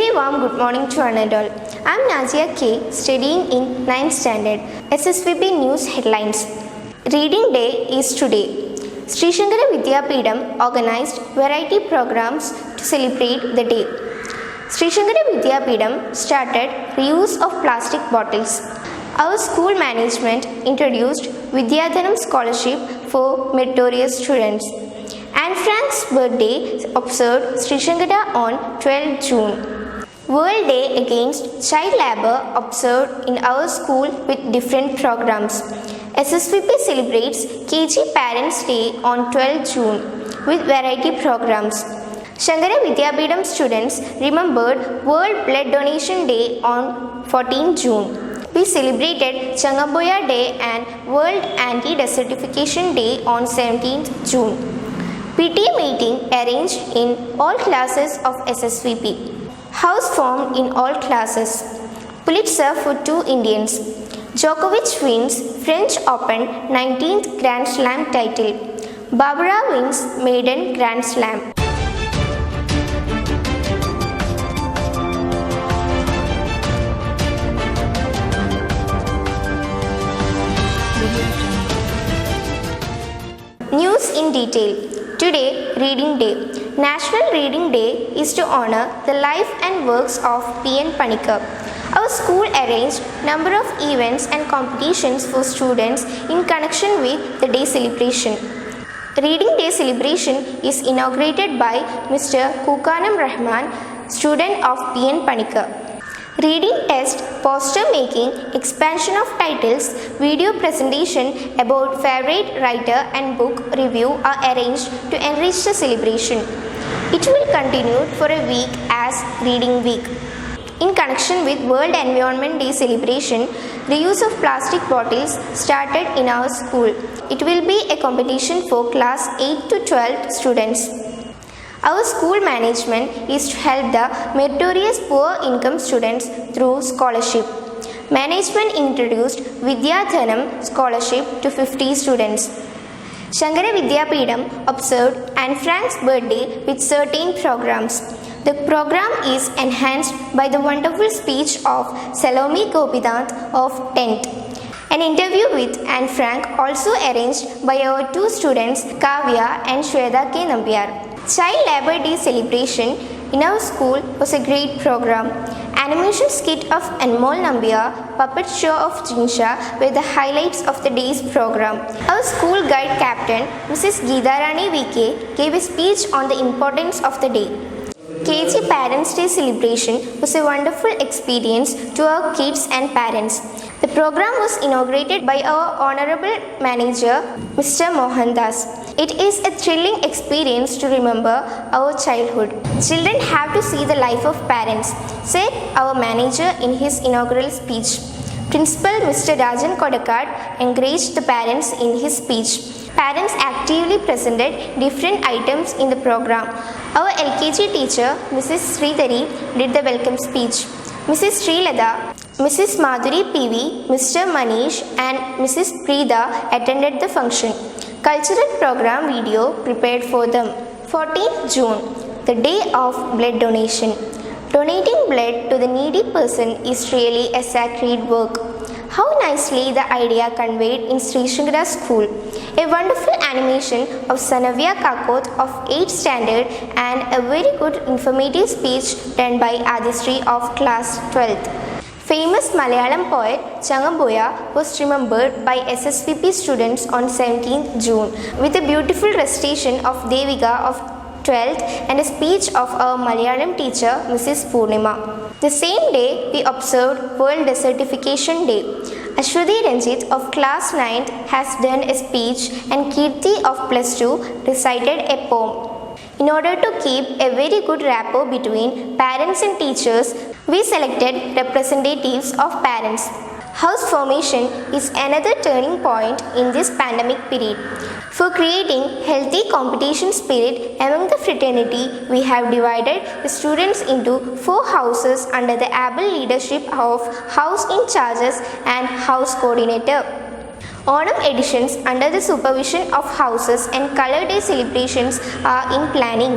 very warm good morning to one and all. I am Nazia K, studying in 9th standard. SSVP News Headlines. Reading Day is today. Sri Shankara Vidyapeetham organized variety programs to celebrate the day. Sri Shankara Vidyapeetham started reuse of plastic bottles. Our school management introduced Vidyadhanam scholarship for meritorious students. Anne Frank's birthday observed Sri Shankara on 12 June. World Day Against Child Labour observed in our school with different programs. SSVP celebrates KG Parents Day on 12 June with variety programs. Shankara Vidyapeetham students remembered World Blood Donation Day on 14 June. We celebrated Changaboya Day and World Anti-Desertification Day on 17th June. PTA meeting arranged in all classes of SSVP. House formed in all classes. Pulitzer for 2 Indians. Djokovic wins French Open 19th Grand Slam title. Barbara wins maiden Grand Slam. News in detail. Today, Reading Day. National Reading Day is to honor the life and works of P.N. Panikkar. Our school arranged number of events and competitions for students in connection with the day celebration. Reading Day celebration is inaugurated by Mr. Kukanam Rahman, student of P.N. Panikkar. Reading test, poster making, expansion of titles, video presentation about favorite writer and book review are arranged to enrich the celebration. It will continue for a week as Reading Week. In connection with World Environment Day celebration, reuse of plastic bottles started in our school. It will be a competition for class 8 to 12 students. Our school management is to help the meritorious poor income students through scholarship. Management introduced Vidyadhanam scholarship to 50 students. Shankara Vidyapeetham observed Anne Frank's birthday with certain programs. The program is enhanced by the wonderful speech of Salome Gopinath of 10th. An interview with Anne Frank also arranged by our 2 students Kavya and Shweta K. Nambiar. Child Labour Day celebration in our school was a great program. Animation skit of Anmol Nambiar, puppet show of Jinsha were the highlights of the day's program. Our school guide captain, Mrs. Geetharani VK, gave a speech on the importance of the day. KG Parents Day celebration was a wonderful experience to our kids and parents. The program was inaugurated by our Honorable Manager, Mr. Mohandas. It is a thrilling experience to remember our childhood. Children have to see the life of parents, said our manager in his inaugural speech. Principal Mr. Rajan Kodakad encouraged the parents in his speech. Parents actively presented different items in the program. Our LKG teacher, Mrs. Sridhari, did the welcome speech. Mrs. Srilada, Mrs. Madhuri PV, Mr. Manish and Mrs. Preeta attended the function. Cultural program video prepared for them. 14th June, the day of blood donation. Donating blood to the needy person is really a sacred work. How nicely the idea conveyed in Sri Shankara School. A wonderful animation of Sanavya Kakot of 8th standard and a very good informative speech done by Adisri of class 12th. Famous Malayalam poet Changaboya was remembered by SSVP students on 17th June with a beautiful recitation of Devika of 12th and a speech of our Malayalam teacher Mrs. Purnima. The same day we observed World Desertification Day. Ashwati Ranjit of class 9th has done a speech and Kirti of plus 2 recited a poem. In order to keep a very good rapport between parents and teachers, we selected representatives of parents. House formation is another turning point in this pandemic period. For creating healthy competition spirit among the fraternity, we have divided the students into 4 houses under the able leadership of house in charges and house coordinator. Onam editions under the supervision of houses and Colour Day celebrations are in planning.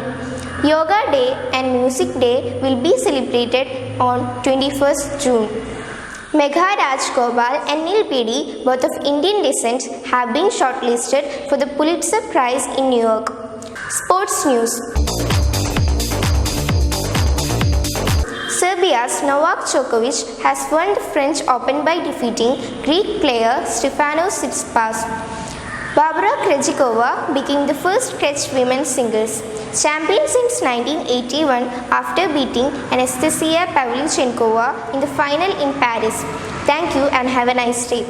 Yoga Day and Music Day will be celebrated on 21st June. Megha Rajgopal and Neil Pedi, both of Indian descent, have been shortlisted for the Pulitzer Prize in New York. Sports news. Serbia's Novak Djokovic has won the French Open by defeating Greek player Stefanos Tsitsipas. Barbara Krejcikova became the first Czech women's singles champion since 1981 after beating Anastasia Pavlyuchenkova in the final in Paris. Thank you and have a nice day.